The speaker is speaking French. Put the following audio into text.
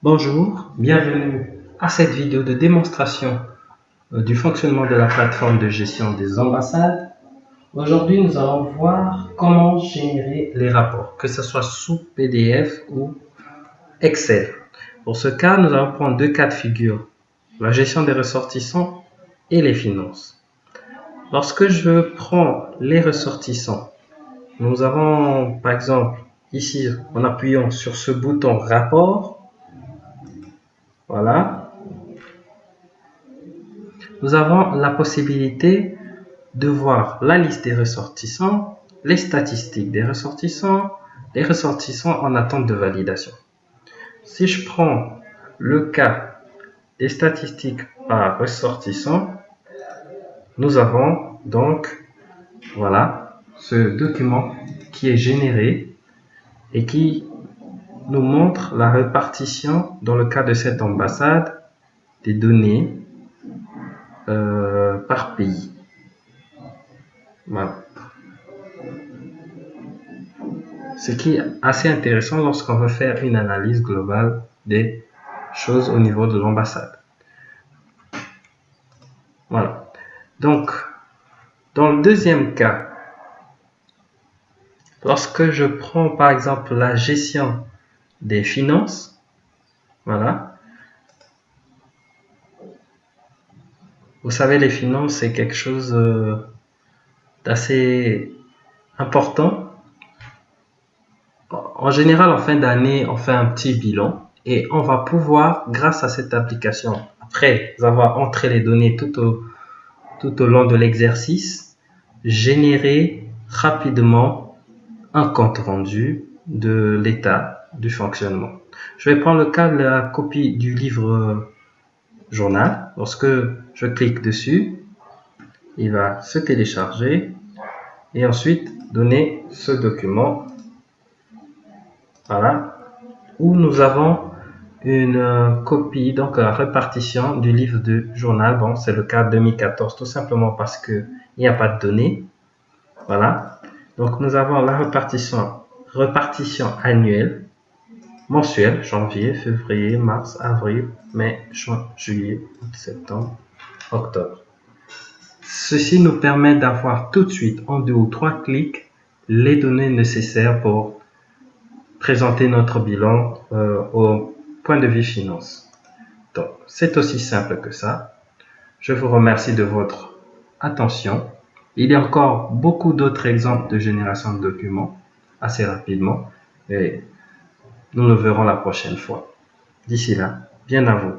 Bonjour, bienvenue à cette vidéo de démonstration du fonctionnement de la plateforme de gestion des ambassades. Aujourd'hui, nous allons voir comment générer les rapports, que ce soit sous PDF ou Excel. Pour ce cas, nous allons prendre deux cas de figure, la gestion des ressortissants et les finances. Lorsque je prends les ressortissants, nous avons par exemple ici, en appuyant sur ce bouton rapport, voilà, nous avons la possibilité de voir la liste des ressortissants, les statistiques des ressortissants, les ressortissants en attente de validation. Si je prends le cas des statistiques par ressortissant, nous avons donc, voilà, ce document qui est généré et qui nous montre la répartition dans le cas de cette ambassade des données par pays. Voilà. Ce qui est assez intéressant lorsqu'on veut faire une analyse globale des choses au niveau de l'ambassade. Voilà. Donc, dans le deuxième cas, lorsque je prends par exemple la gestion des finances, voilà. Vous savez, les finances, c'est quelque chose d'assez important. En général, en fin d'année, on fait un petit bilan et on va pouvoir, grâce à cette application, après avoir entré les données tout au long de l'exercice, générer rapidement un compte rendu de l'état du fonctionnement. Je vais prendre le cas de la copie du livre journal. Lorsque je clique dessus, il va se télécharger et ensuite donner ce document, voilà, où nous avons une copie, donc la répartition du livre de journal. Bon, c'est le cas 2014, tout simplement parce que il n'y a pas de données. Voilà. Donc nous avons la répartition annuelle, mensuelle, janvier, février, mars, avril, mai, juin, juillet, août, septembre, octobre. Ceci nous permet d'avoir tout de suite, en 2 ou 3 clics, les données nécessaires pour présenter notre bilan au point de vue finance. Donc, c'est aussi simple que ça. Je vous remercie de votre attention. Il y a encore beaucoup d'autres exemples de génération de documents assez rapidement et nous le verrons la prochaine fois. D'ici là, bien à vous.